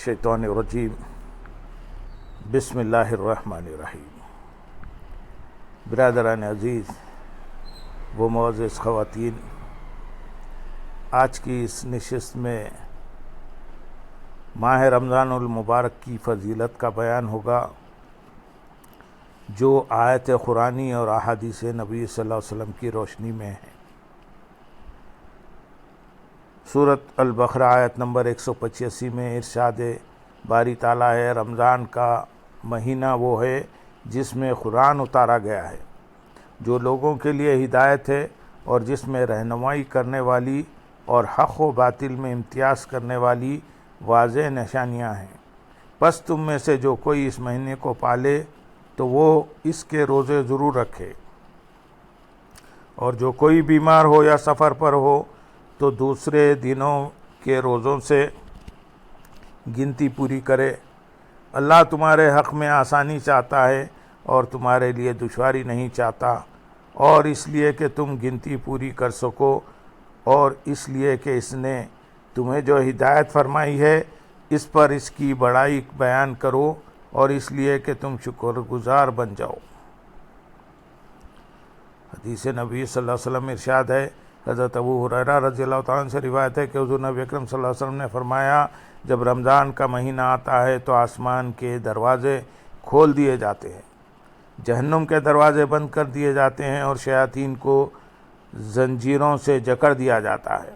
الشیطان الرجیم بسم اللہ الرحمن الرحیم۔ برادران عزیز و معزز خواتین، آج کی اس نشست میں ماہ رمضان المبارک کی فضیلت کا بیان ہوگا، جو آیت قرآنی اور احادیث نبی صلی اللہ علیہ وسلم کی روشنی میں ہے۔ سورۃ البقرہ آیت نمبر 185 میں ارشاد باری تعالیٰ ہے، رمضان کا مہینہ وہ ہے جس میں قرآن اتارا گیا ہے، جو لوگوں کے لیے ہدایت ہے اور جس میں رہنمائی کرنے والی اور حق و باطل میں امتیاز کرنے والی واضح نشانیاں ہیں۔ پس تم میں سے جو کوئی اس مہینے کو پالے تو وہ اس کے روزے ضرور رکھے، اور جو کوئی بیمار ہو یا سفر پر ہو تو دوسرے دنوں کے روزوں سے گنتی پوری کرے۔ اللہ تمہارے حق میں آسانی چاہتا ہے اور تمہارے لیے دشواری نہیں چاہتا، اور اس لیے کہ تم گنتی پوری کر سکو، اور اس لیے کہ اس نے تمہیں جو ہدایت فرمائی ہے اس پر اس کی بڑائی بیان کرو، اور اس لیے کہ تم شکر گزار بن جاؤ۔ حدیث نبی صلی اللہ علیہ وسلم ارشاد ہے، حضرت ابو ہریرہ رضی اللہ تعالیٰ عنہ سے روایت ہے کہ حضور نبی اکرم صلی اللہ علیہ وسلم نے فرمایا، جب رمضان کا مہینہ آتا ہے تو آسمان کے دروازے کھول دیے جاتے ہیں، جہنم کے دروازے بند کر دیے جاتے ہیں، اور شیاطین کو زنجیروں سے جکڑ دیا جاتا ہے۔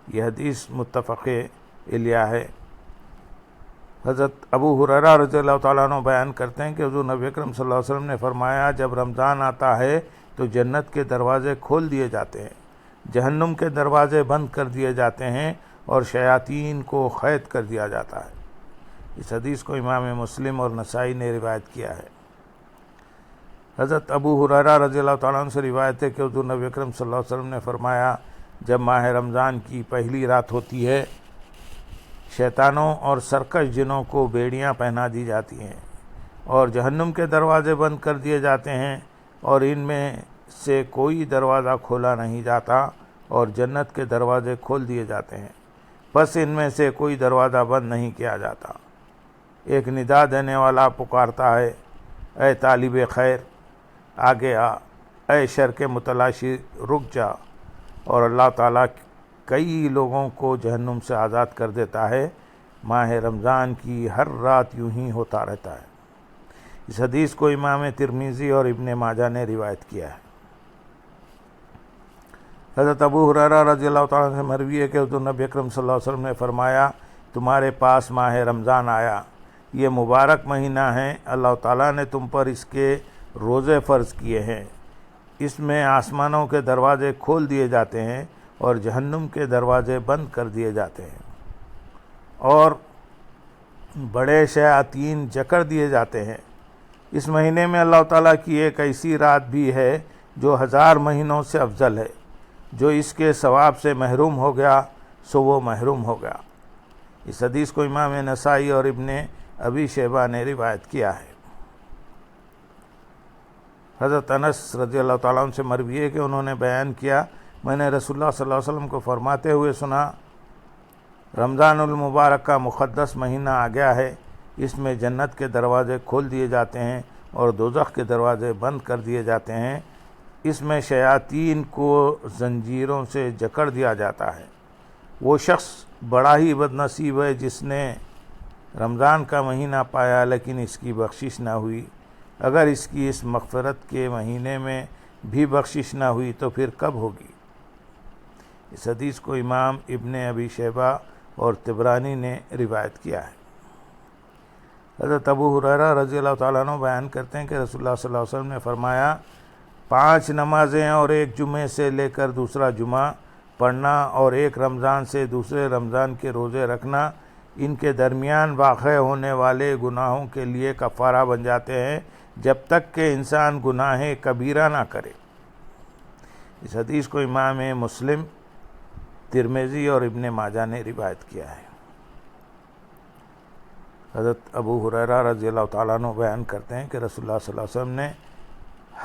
یہ حدیث متفق علیہ ہے۔ حضرت ابو ہریرہ رضی اللہ تعالیٰ عنہ بیان کرتے ہیں کہ حضور نبی اکرم صلی اللہ علیہ وسلم نے فرمایا، جب رمضان آتا ہے تو جنت کے دروازے کھول دیے جاتے ہیں، جہنم کے دروازے بند کر دیے جاتے ہیں، اور شیاطین کو قید کر دیا جاتا ہے۔ اس حدیث کو امام مسلم اور نسائی نے روایت کیا ہے۔ حضرت ابو ہریرہ رضی اللہ تعالیٰ عنہ سے روایت ہے کہ حضور نبی اکرم صلی اللہ علیہ وسلم نے فرمایا، جب ماہ رمضان کی پہلی رات ہوتی ہے، شیطانوں اور سرکش جنوں کو بیڑیاں پہنا دی جاتی ہیں، اور جہنم کے دروازے بند کر دیے جاتے ہیں، اور ان میں سے کوئی دروازہ کھولا نہیں جاتا، اور جنت کے دروازے کھول دیے جاتے ہیں، پس ان میں سے کوئی دروازہ بند نہیں کیا جاتا۔ ایک ندا دینے والا پکارتا ہے، اے طالب خیر آگے آ، اے شر کے متلاشی رک جا، اور اللہ تعالیٰ کئی لوگوں کو جہنم سے آزاد کر دیتا ہے۔ ماہ رمضان کی ہر رات یوں ہی ہوتا رہتا ہے۔ اس حدیث کو امام ترمذی اور ابن ماجہ نے روایت کیا ہے۔ حضرت ابو ہریرہ رضی اللہ تعالیٰ عنہ سے مروی ہے کہ حضور نبی اکرم صلی اللہ علیہ وسلم نے فرمایا، تمہارے پاس ماہ رمضان آیا، یہ مبارک مہینہ ہے، اللہ تعالیٰ نے تم پر اس کے روزے فرض کیے ہیں، اس میں آسمانوں کے دروازے کھول دیے جاتے ہیں اور جہنم کے دروازے بند کر دیے جاتے ہیں، اور بڑے شیاطین جکڑ دیے جاتے ہیں۔ اس مہینے میں اللہ تعالیٰ کی ایک ایسی رات بھی ہے جو 1000 مہینوں سے افضل ہے، جو اس کے ثواب سے محروم ہو گیا سو وہ محروم ہو گیا۔ اس حدیث کو امام نسائی اور ابن ابی شیبہ نے روایت کیا ہے۔ حضرت انس رضی اللہ تعالیٰ عنہ سے مروی ہے کہ انہوں نے بیان کیا، میں نے رسول اللہ صلی اللہ علیہ وسلم کو فرماتے ہوئے سنا، رمضان المبارک کا مقدس مہینہ آ گیا ہے، اس میں جنت کے دروازے کھول دیے جاتے ہیں اور دوزخ کے دروازے بند کر دیے جاتے ہیں، اس میں شیاطین کو زنجیروں سے جکڑ دیا جاتا ہے۔ وہ شخص بڑا ہی بد نصیب ہے جس نے رمضان کا مہینہ پایا لیکن اس کی بخشش نہ ہوئی۔ اگر اس کی اس مغفرت کے مہینے میں بھی بخشش نہ ہوئی تو پھر کب ہوگی؟ اس حدیث کو امام ابن ابی شیبہ اور طبرانی نے روایت کیا ہے۔ حضرت ابو ہریرہ رضی اللہ تعالیٰ عنہ بیان کرتے ہیں کہ رسول اللہ صلی اللہ علیہ وسلم نے فرمایا، 5 نمازیں اور ایک جمعے سے لے کر دوسرا جمعہ پڑھنا اور ایک رمضان سے دوسرے رمضان کے روزے رکھنا ان کے درمیان واقع ہونے والے گناہوں کے لیے کفارہ بن جاتے ہیں، جب تک کہ انسان گناہ کبیرہ نہ کرے۔ اس حدیث کو امام مسلم، ترمذی اور ابن ماجہ نے روایت کیا ہے۔ حضرت ابو ہریرہ رضی اللہ تعالیٰ عنہ بیان کرتے ہیں کہ رسول اللہ صلی اللہ علیہ وسلم نے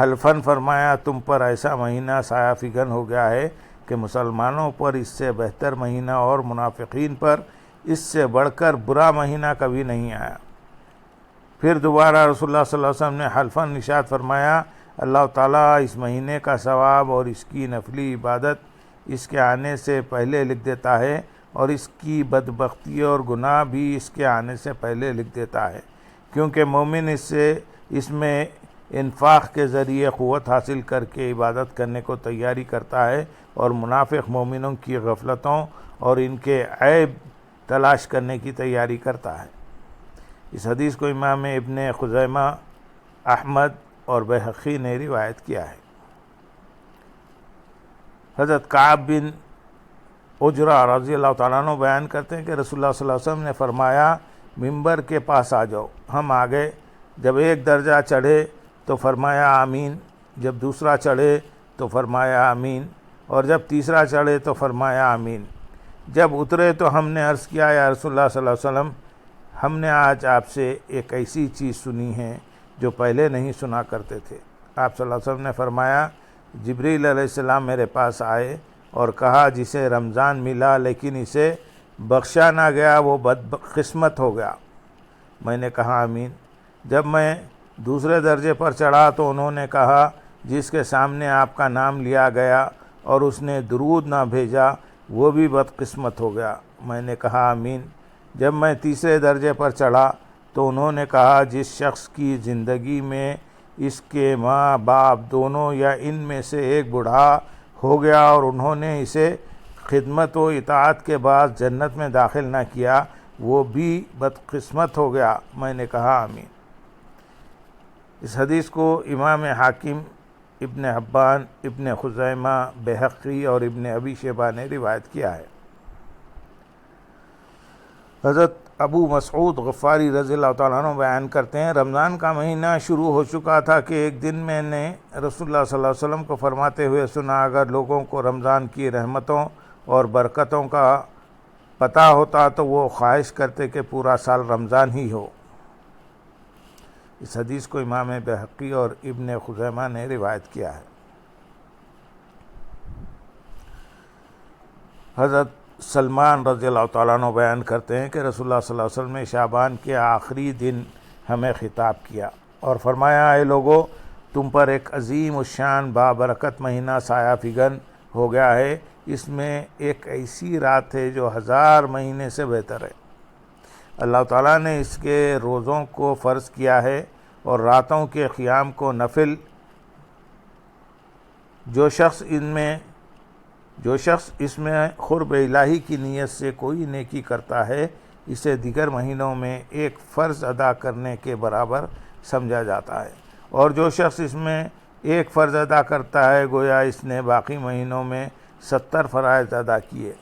حلفاً فرمایا، تم پر ایسا مہینہ سایہ فگن ہو گیا ہے کہ مسلمانوں پر اس سے بہتر مہینہ اور منافقین پر اس سے بڑھ کر برا مہینہ کبھی نہیں آیا۔ پھر دوبارہ رسول اللہ صلی اللہ علیہ وسلم نے حلفاً ارشاد فرمایا، اللہ تعالیٰ اس مہینے کا ثواب اور اس کی نفلی عبادت اس کے آنے سے پہلے لکھ دیتا ہے، اور اس کی بدبختی اور گناہ بھی اس کے آنے سے پہلے لکھ دیتا ہے، کیونکہ مومن اس میں انفاق کے ذریعے قوت حاصل کر کے عبادت کرنے کو تیاری کرتا ہے، اور منافق مومنوں کی غفلتوں اور ان کے عیب تلاش کرنے کی تیاری کرتا ہے۔ اس حدیث کو امام ابن خزیمہ، احمد اور بہقی نے روایت کیا ہے۔ حضرت کعب بن عجرہ رضی اللہ تعالیٰ عنہ بیان کرتے ہیں کہ رسول اللہ صلی اللہ علیہ وسلم نے فرمایا، ممبر کے پاس آ جاؤ۔ ہم آگے، جب ایک درجہ چڑھے تو فرمایا آمین، جب دوسرا چڑھے تو فرمایا آمین، اور جب تیسرا چڑھے تو فرمایا آمین۔ جب اترے تو ہم نے عرض کیا، یا رسول اللہ صلی اللہ علیہ وسلم، ہم نے آج آپ سے ایک ایسی چیز سنی ہے جو پہلے نہیں سنا کرتے تھے۔ آپ صلی اللہ علیہ وسلم نے فرمایا، جبریل علیہ السلام میرے پاس آئے اور کہا، جسے رمضان ملا لیکن اسے بخشا نہ گیا وہ بدقسمت ہو گیا۔ میں نے کہا آمین۔ جب میں دوسرے درجے پر چڑھا تو انہوں نے کہا، جس کے سامنے آپ کا نام لیا گیا اور اس نے درود نہ بھیجا وہ بھی بدقسمت ہو گیا۔ میں نے کہا آمین۔ جب میں تیسرے درجے پر چڑھا تو انہوں نے کہا، جس شخص کی زندگی میں اس کے ماں باپ دونوں یا ان میں سے ایک بوڑھا ہو گیا اور انہوں نے اسے خدمت و اطاعت کے بعد جنت میں داخل نہ کیا وہ بھی بدقسمت ہو گیا۔ میں نے کہا آمین۔ اس حدیث کو امام حاکم، ابن حبان، ابن خزیمہ، بہقی اور ابن ابی شیبہ نے روایت کیا ہے۔ حضرت ابو مسعود غفاری رضی اللہ تعالیٰ عنہ بیان کرتے ہیں، رمضان کا مہینہ شروع ہو چکا تھا کہ ایک دن میں نے رسول اللہ صلی اللہ علیہ وسلم کو فرماتے ہوئے سنا، اگر لوگوں کو رمضان کی رحمتوں اور برکتوں کا پتہ ہوتا تو وہ خواہش کرتے کہ پورا سال رمضان ہی ہو۔ اس حدیث کو امام بہقی اور ابن خزیمہ نے روایت کیا ہے۔ حضرت سلمان رضی اللہ تعالیٰ عنہ بیان کرتے ہیں کہ رسول اللہ صلی اللہ علیہ وسلم نے شعبان کے آخری دن ہمیں خطاب کیا اور فرمایا، اے لوگو، تم پر ایک عظیم الشان بابرکت مہینہ سایہ فگن ہو گیا ہے۔ اس میں ایک ایسی رات ہے جو 1000 مہینے سے بہتر ہے۔ اللہ تعالیٰ نے اس کے روزوں کو فرض کیا ہے اور راتوں کے قیام کو نفل۔ جو شخص اس میں قرب الہی کی نیت سے کوئی نیکی کرتا ہے، اسے دیگر مہینوں میں ایک فرض ادا کرنے کے برابر سمجھا جاتا ہے، اور جو شخص اس میں ایک فرض ادا کرتا ہے گویا اس نے باقی مہینوں میں 70 فرائض ادا کیے۔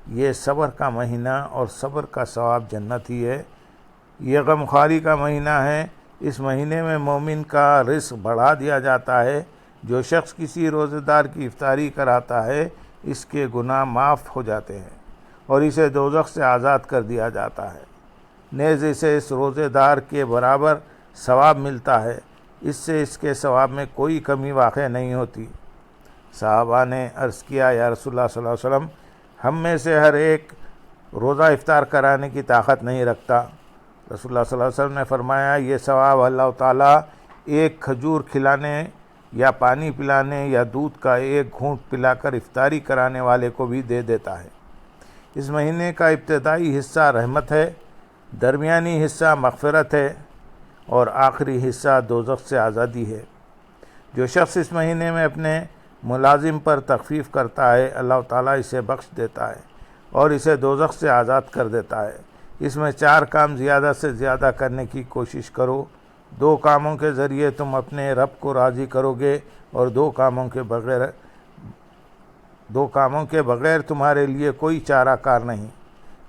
یہ صبر کا مہینہ اور صبر کا ثواب جنت ہی ہے۔ یہ غمخواری کا مہینہ ہے۔ اس مہینے میں مومن کا رزق بڑھا دیا جاتا ہے۔ جو شخص کسی روزہ دار کی افطاری کراتا ہے اس کے گناہ معاف ہو جاتے ہیں اور اسے دوزخ سے آزاد کر دیا جاتا ہے، نیز اسے اس روزے دار کے برابر ثواب ملتا ہے، اس سے اس کے ثواب میں کوئی کمی واقع نہیں ہوتی۔ صحابہ نے عرض کیا، یا رسول اللہ صلی اللہ علیہ وسلم، ہم میں سے ہر ایک روزہ افطار کرانے کی طاقت نہیں رکھتا۔ رسول اللہ صلی اللہ علیہ وسلم نے فرمایا، یہ ثواب اللہ تعالیٰ ایک کھجور کھلانے یا پانی پلانے یا دودھ کا ایک گھونٹ پلا کر افطاری کرانے والے کو بھی دے دیتا ہے۔ اس مہینے کا ابتدائی حصہ رحمت ہے، درمیانی حصہ مغفرت ہے اور آخری حصہ دوزخ سے آزادی ہے۔ جو شخص اس مہینے میں اپنے ملازم پر تخفیف کرتا ہے، اللہ تعالیٰ اسے بخش دیتا ہے اور اسے دوزخ سے آزاد کر دیتا ہے۔ اس میں 4 کام زیادہ سے زیادہ کرنے کی کوشش کرو۔ 2 کاموں کے ذریعے تم اپنے رب کو راضی کرو گے اور 2 کاموں کے بغیر تمہارے لیے کوئی چارہ کار نہیں۔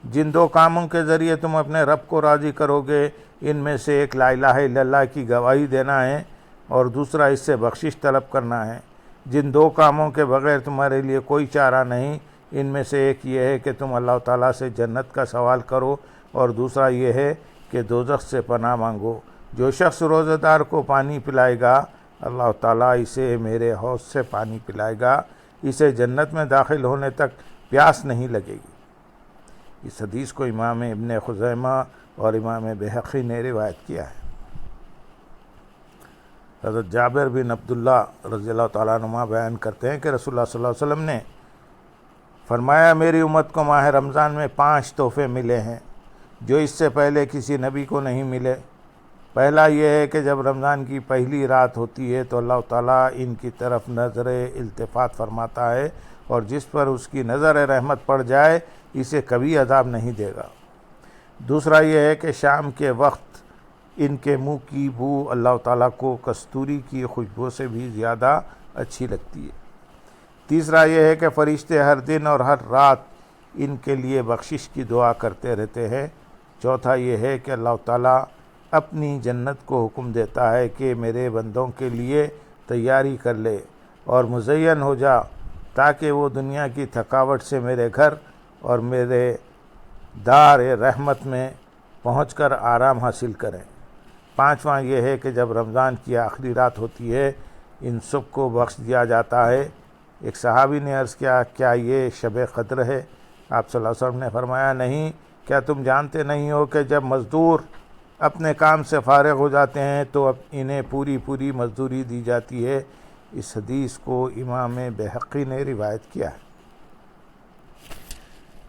جن 2 کاموں کے ذریعے تم اپنے رب کو راضی کرو گے ان میں سے ایک لا الہ الا اللہ کی گواہی دینا ہے اور دوسرا اس سے بخشش طلب کرنا ہے۔ جن 2 کاموں کے بغیر تمہارے لیے کوئی چارہ نہیں، ان میں سے ایک یہ ہے کہ تم اللہ تعالیٰ سے جنت کا سوال کرو اور دوسرا یہ ہے کہ دوزخ سے پناہ مانگو۔ جو شخص روزہ دار کو پانی پلائے گا، اللہ تعالیٰ اسے میرے حوض سے پانی پلائے گا، اسے جنت میں داخل ہونے تک پیاس نہیں لگے گی۔ اس حدیث کو امام ابن خزیمہ اور امام بہقی نے روایت کیا ہے۔ حضرت جابر بن عبداللہ رضی اللہ تعالیٰ عنہ بیان کرتے ہیں کہ رسول اللہ صلی اللہ علیہ وسلم نے فرمایا میری امت کو ماہ رمضان میں 5 تحفے ملے ہیں جو اس سے پہلے کسی نبی کو نہیں ملے۔ پہلا یہ ہے کہ جب رمضان کی پہلی رات ہوتی ہے تو اللہ تعالیٰ ان کی طرف نظر التفات فرماتا ہے اور جس پر اس کی نظر رحمت پڑ جائے اسے کبھی عذاب نہیں دے گا۔ دوسرا یہ ہے کہ شام کے وقت ان کے منہ کی بو اللہ تعالیٰ کو کستوری کی خوشبو سے بھی زیادہ اچھی لگتی ہے۔ تیسرا یہ ہے کہ فرشتے ہر دن اور ہر رات ان کے لیے بخشش کی دعا کرتے رہتے ہیں۔ چوتھا یہ ہے کہ اللہ تعالیٰ اپنی جنت کو حکم دیتا ہے کہ میرے بندوں کے لیے تیاری کر لے اور مزین ہو جا تاکہ وہ دنیا کی تھکاوٹ سے میرے گھر اور میرے دار رحمت میں پہنچ کر آرام حاصل کریں۔ پانچواں یہ ہے کہ جب رمضان کی آخری رات ہوتی ہے ان سب کو بخش دیا جاتا ہے۔ ایک صحابی نے عرض کیا کیا یہ شب قدر ہے؟ آپ صلی اللہ علیہ وسلم نے فرمایا نہیں، کیا تم جانتے نہیں ہو کہ جب مزدور اپنے کام سے فارغ ہو جاتے ہیں تو اب انہیں پوری مزدوری دی جاتی ہے۔ اس حدیث کو امام بہقی نے روایت کیا ہے۔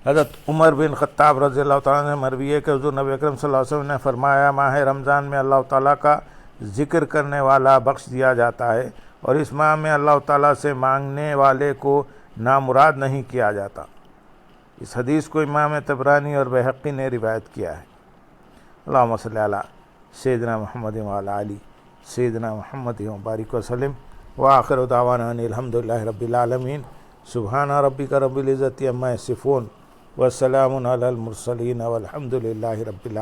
حضرت عمر بن خطاب رضی اللہ تعالیٰ نے مروی ہے کہ حضور نبی اکرم صلی اللہ علیہ وسلم نے فرمایا ماہ رمضان میں اللہ تعالیٰ کا ذکر کرنے والا بخش دیا جاتا ہے اور اس ماہ میں اللہ تعالیٰ سے مانگنے والے کو نامراد نہیں کیا جاتا۔ اس حدیث کو امام طبرانی اور بہقی نے روایت کیا ہے۔ اللہم صلی علی سیدنا محمد وعلی آلہ سیدنا محمد وبارک وسلم وآخر دعوانا ان الحمدللہ رب العالمین سبحان ربک رب العزت عما یصفون والسلام علی المرسلین والحمد للہ رب العالمین۔